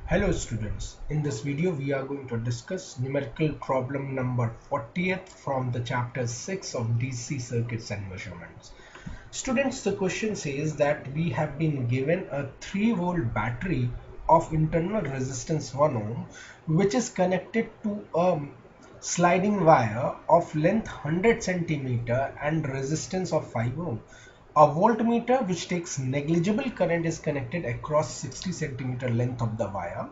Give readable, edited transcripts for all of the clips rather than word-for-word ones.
Hello students, in this video we are going to discuss numerical problem number 40th from the chapter 6 of DC circuits and measurements. Students, the question says that we have been given a 3-volt battery of internal resistance 1 ohm which is connected to a sliding wire of length 100 centimeter and resistance of 5 ohm. A voltmeter which takes negligible current is connected across 60 centimeter length of the wire.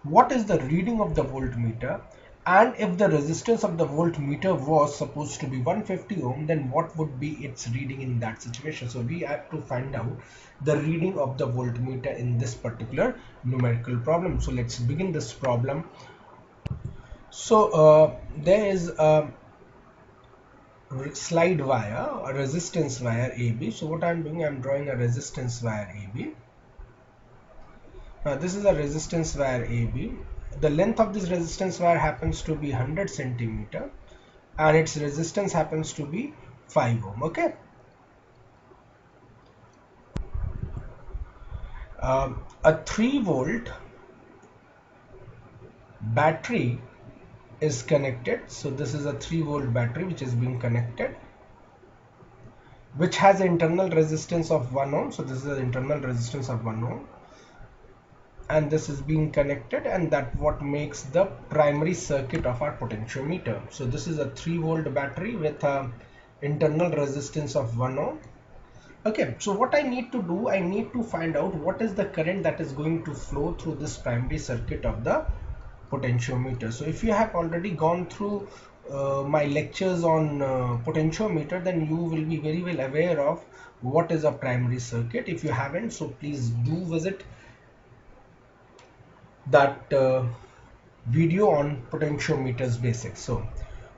What is the reading of the voltmeter? And if the resistance of the voltmeter was supposed to be 150 ohm, then what would be its reading in that situation? So we have to find out the reading of the voltmeter in this particular numerical problem. So let's begin this problem. So there is a slide wire, a resistance wire AB. So what I'm doing, I'm drawing a resistance wire AB. Now this is a resistance wire AB. The length of this resistance wire happens to be 100 centimeter and its resistance happens to be 5 ohm. Okay. A 3-volt battery is connected. So this is a 3-volt battery which is being connected, which has an internal resistance of 1 ohm. So this is the internal resistance of 1 ohm. And this is being connected, and that what makes the primary circuit of our potentiometer. So this is a 3-volt battery with a internal resistance of 1 ohm. Okay, so what I need to do, I need to find out what is the current that is going to flow through this primary circuit of the potentiometer. So if you have already gone through my lectures on potentiometer, then you will be very well aware of what is a primary circuit. If you haven't, so please do visit that video on potentiometers basics. So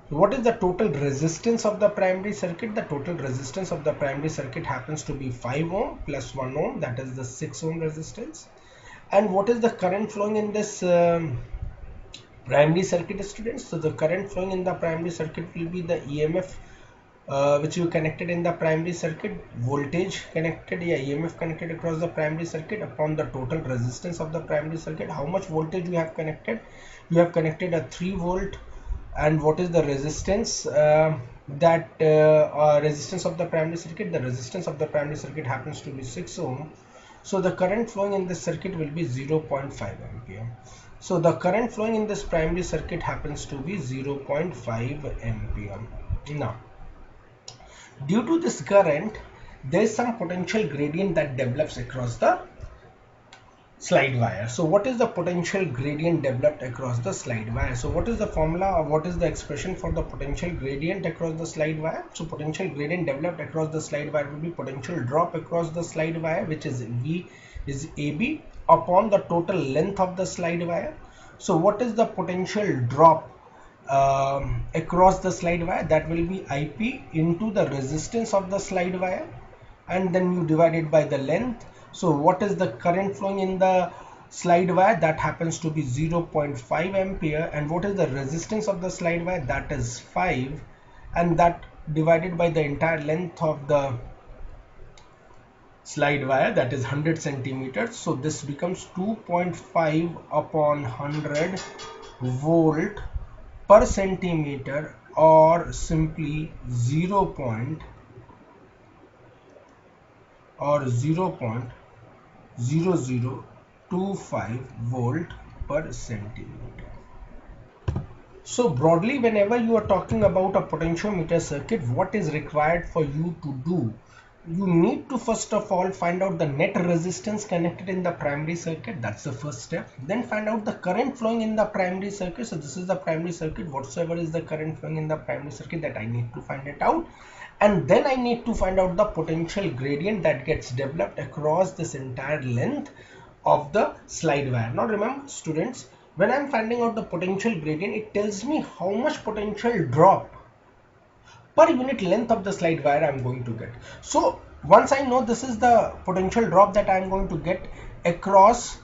what is the total resistance of the primary circuit? The total resistance of the primary circuit happens to be 5 ohm plus 1 ohm, that is the 6 ohm resistance. And what is the current flowing in this primary circuit, students? So the current flowing in the primary circuit will be the EMF which you connected in the primary circuit, voltage connected, EMF connected across the primary circuit upon the total resistance of the primary circuit. How much voltage you have connected? You have connected a 3-volt, and what is the resistance? Resistance of the primary circuit, the resistance of the primary circuit happens to be 6 ohm. So the current flowing in this circuit will be 0.5 ampere. So the current flowing in this primary circuit happens to be 0.5 ampere. Now, due to this current, there is some potential gradient that develops across the slide wire. So what is the potential gradient developed across the slide wire? So what is the formula, or what is the expression for the potential gradient across the slide wire? So potential gradient developed across the slide wire will be potential drop across the slide wire, which is V is AB upon the total length of the slide wire. So what is the potential drop across the slide wire? That will be IP into the resistance of the slide wire, and then you divide it by the length. So what is the current flowing in the slide wire? That happens to be 0.5 ampere. And what is the resistance of the slide wire? That is 5, and that divided by the entire length of the slide wire, that is 100 centimeters. So this becomes 2.5 upon 100 volt per centimeter, or simply 0.0025 volt per centimeter. So broadly, whenever you are talking about a potentiometer circuit, what is required for you to do? You need to first of all find out the net resistance connected in the primary circuit. That's the first step. Then find out the current flowing in the primary circuit. So this is the primary circuit. Whatsoever is the current flowing in the primary circuit, that I need to find it out. And then I need to find out the potential gradient that gets developed across this entire length of the slide wire. Now remember, students, when I'm finding out the potential gradient, it tells me how much potential drop per unit length of the slide wire I'm going to get. So once I know this is the potential drop that I'm going to get across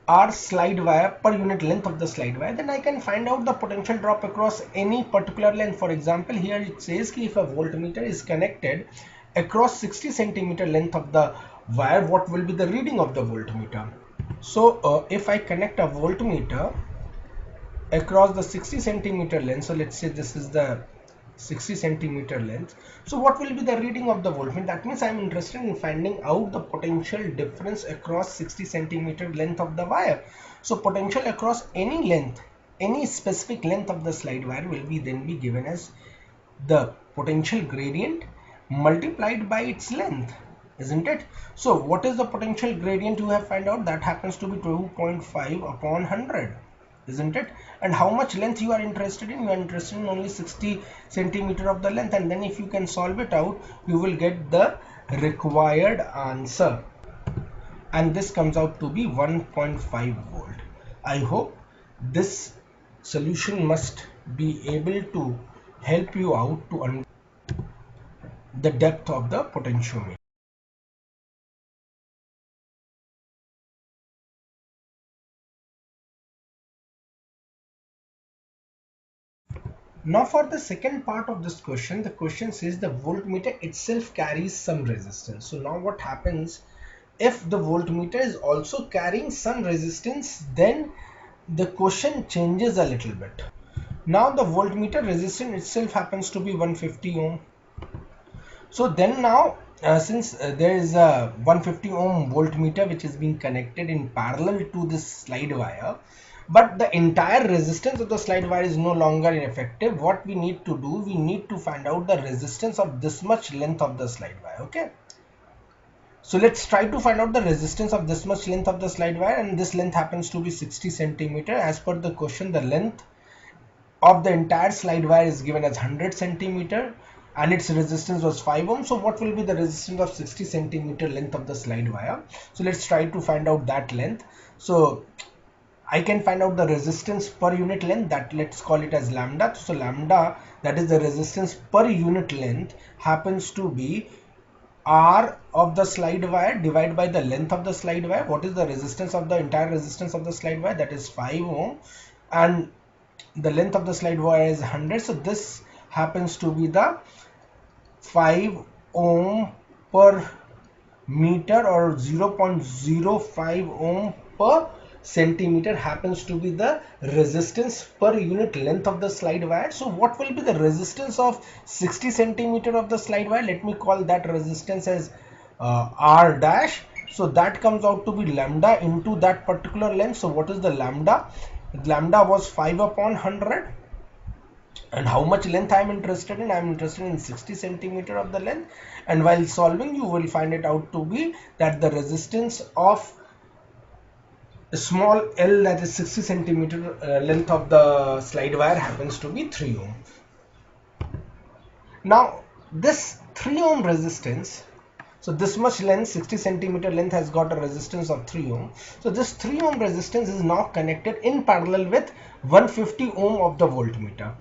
our slide wire per unit length of the slide wire, then I can find out the potential drop across any particular length. For example, here it says if a voltmeter is connected across 60 centimeter length of the wire, what will be the reading of the voltmeter? So if I connect a voltmeter across the 60 centimeter length, so let's say this is the 60 centimeter length, so what will be the reading of the voltmeter? That means I'm interested in finding out the potential difference across 60 centimeter length of the wire. So potential across any length, any specific length of the slide wire will be then be given as the potential gradient multiplied by its length, isn't it? So what is the potential gradient you have found out? That happens to be 2.5 upon 100, isn't it? And how much length you are interested in? You are interested in only 60 centimeter of the length, and then if you can solve it out, you will get the required answer, and this comes out to be 1.5 volt. I hope this solution must be able to help you out to understand the depth of the potentiometer. Now for the second part of this question, the question says the voltmeter itself carries some resistance. So now what happens if the voltmeter is also carrying some resistance? Then the question changes a little bit. Now the voltmeter resistance itself happens to be 150 ohm. So then now since there is a 150 ohm voltmeter which is being connected in parallel to this slide wire, but the entire resistance of the slide wire is no longer effective, what we need to do, we need to find out the resistance of this much length of the slide wire. Okay, so let's try to find out the resistance of this much length of the slide wire, and this length happens to be 60 centimeter. As per the question, the length of the entire slide wire is given as 100 centimeter and its resistance was 5 ohm. So what will be the resistance of 60 centimeter length of the slide wire? So let's try to find out that length. So I can find out the resistance per unit length, that let's call it as lambda. So lambda, that is the resistance per unit length, happens to be R of the slide wire divided by the length of the slide wire. What is the resistance of the entire resistance of the slide wire? That is 5 ohm, and the length of the slide wire is 100. So this happens to be the 5 ohm per meter, or 0.05 ohm per centimeter happens to be the resistance per unit length of the slide wire. So what will be the resistance of 60 centimeter of the slide wire? Let me call that resistance as R dash. So that comes out to be lambda into that particular length. So what is the lambda? Lambda was 5 upon 100. And how much length I am interested in? I am interested in 60 centimeter of the length, and while solving you will find it out to be that the resistance of small l, that is 60 centimeter length of the slide wire, happens to be 3 ohm. Now this 3 ohm resistance, so this much length, 60 centimeter length, has got a resistance of 3 ohm. So this 3 ohm resistance is now connected in parallel with 150 ohm of the voltmeter.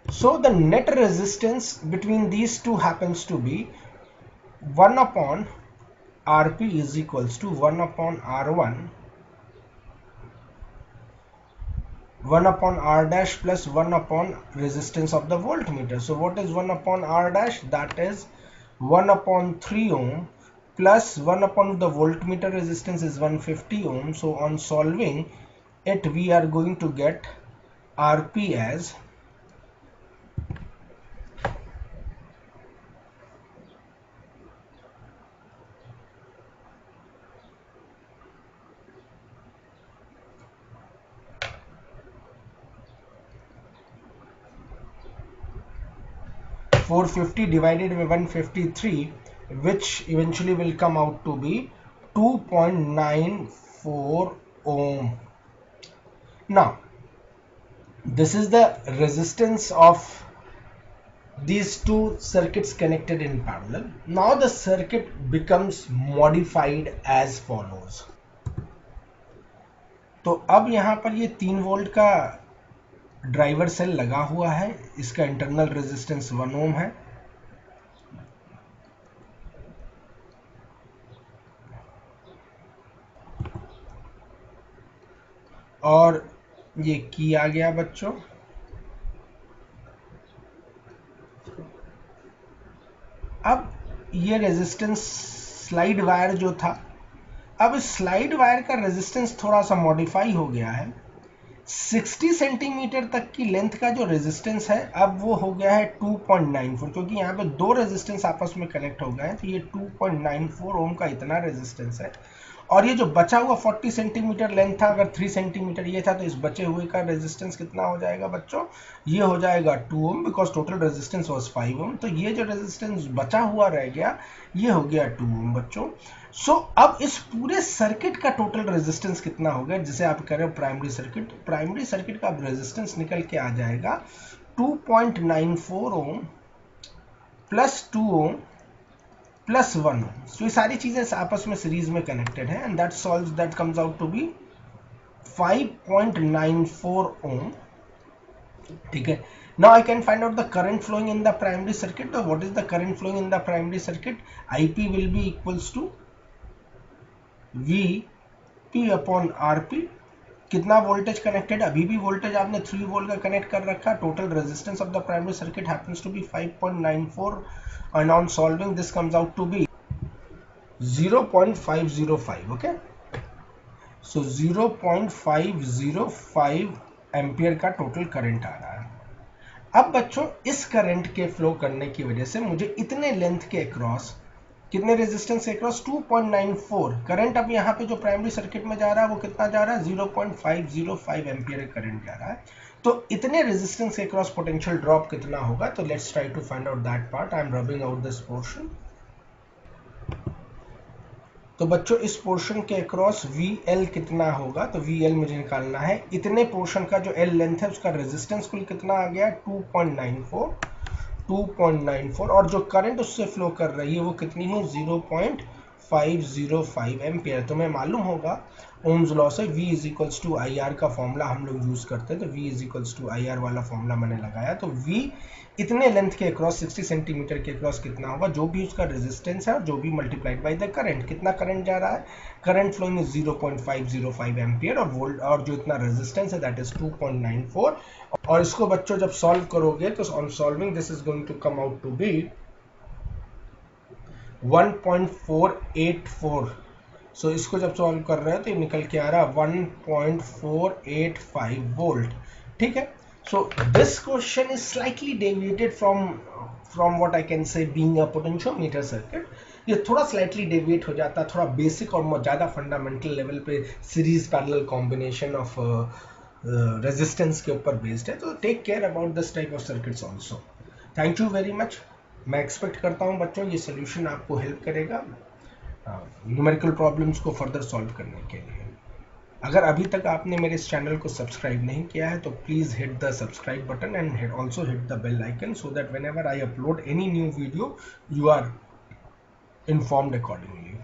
So the net resistance between these two happens to be 1 upon Rp is equals to 1 upon R1, 1 upon R dash plus 1 upon resistance of the voltmeter. So what is 1 upon R dash? That is 1 upon 3 ohm plus 1 upon the voltmeter resistance is 150 ohm. So on solving it, we are going to get Rp as 450 divided by 153, which eventually will come out to be 2.94 ohm. Now this is the resistance of these two circuits connected in parallel. Now the circuit becomes modified as follows. तो अब यहाँ पर ये 3 volt का driver cell लगा हुआ है, इसका इंटरनल रेजिस्टेंस 1 ओम है, और ये की आ गया बच्चों। अब ये रेजिस्टेंस स्लाइड वायर जो था अब स्लाइड वायर का रेजिस्टेंस थोड़ा सा मॉडिफाई हो गया है। 60 सेंटीमीटर तक की लेंथ का जो रेजिस्टेंस है अब वो हो गया है 2.94, क्योंकि यहाँ पे दो रेजिस्टेंस आपस में कनेक्ट हो गए हैं, तो ये 2.94 ओम का इतना रेजिस्टेंस है। और ये जो बचा हुआ 40 सेंटीमीटर लेंथ था, अगर 3 सेंटीमीटर ये था, तो इस बचे हुए का रेजिस्टेंस कितना हो जाएगा बच्चों? ये हो जाएगा 2 ओम, बिकॉज टोटल रेजिस्टेंस वाज 5 ओम। तो ये जो रेजिस्टेंस बचा हुआ रह गया ये हो गया 2 ओम बच्चों। सो अब इस पूरे सर्किट का टोटल रेजिस्टेंस कितना हो गया, जिसे आप कह रहे हो प्राइमरी सर्किट। प्राइमरी सर्किट का रेजिस्टेंस निकल के आ जाएगा 2.94 ओम प्लस 2 ओम प्लस 1 ओम। तो ये सारी चीजें आपस में सीरीज में कनेक्टेड है, and that comes out to be 5.94 ohm. ठीक है, now I can find out the current flowing in the primary circuit. So what is the current flowing in the primary circuit? IP will be equals to VP upon RP. कितना voltage connected? अभी भी voltage आपने 3 volt का connect कर रखा। Total resistance of the primary circuit happens to be 5.94 and on solving this comes out to be 0.505. okay, so 0.505 ampere का total current आ रहा है। अब बच्चों इस करंट के फ्लो करने की वजह से मुझे इतने लेंथ के अक्रॉस, कितने रेजिस्टेंस के अक्रॉस? 2.94 करंट अब यहाँ पे जो प्राइमरी सर्किट में जा रहा है वो कितना जा रहा है? 0.505 एम्पियर करंट जा रहा है। तो इतने रेजिस्टेंस के अक्रॉस पोटेंशियल ड्रॉप कितना होगा? तो let's try to find out that part. I am rubbing out this portion. तो बच्चों इस पोर्शन के अक्रॉस VL कितना होगा? तो VL मुझे निकालना है। इतने पोर्शन का जो L लेंथ है उसका रेजिस्टेंस कुल कितना आ गया? 2.94 और जो करंट उससे फ्लो कर रही है वो कितनी है? 0.505 एम्पियर। तो मैं मालूम होगा ओम्स लॉ से V is equals to IR का फॉर्मूला हम लोग यूज करते हैं, तो V is equals to IR वाला फॉर्मूला मैंने लगाया। तो V इतने लेंथ के अक्रॉस 60 सेंटीमीटर के अक्रॉस कितना होगा? जो भी उसका रेजिस्टेंस है और जो भी मल्टीप्लाइड बाय द करंट। कितना करंट जा रहा है? करंट फ्लोइंग इज 0.505 एम्पियर और वोल्ट, और जो इतना रेजिस्टेंस है दैट इज 2.94। और इसको बच्चों जब सॉल्व करोगे तो on solving this is going to come out to be 1.484। So इसको जब सॉल्व कर रहे हैं तो ये निकल के आ रहा है 1.485 वोल्ट। ठीक है, so this question is slightly deviated from what I can say being a potentiometer circuit. ये थोड़ा स्लाइटली डेविएट हो जाता है, थोड़ा बेसिक और ज़्यादा फंडामेंटल लेवल पे series parallel combination of resistance के ऊपर बेस्ड है। तो take care about this type of circuits also. Thank you very much. मैं एक्सपेक्ट करता हूँ बच्चों ये सोल्यूशन आपको हेल्प करेगा न्यूमेरिकल प्रॉब्लम्स को फर्दर सॉल्व करने के लिए। अगर अभी तक आपने मेरे इस चैनल को सब्सक्राइब नहीं किया है तो please hit the subscribe button and also hit the bell icon so that whenever I upload any new video you are informed accordingly.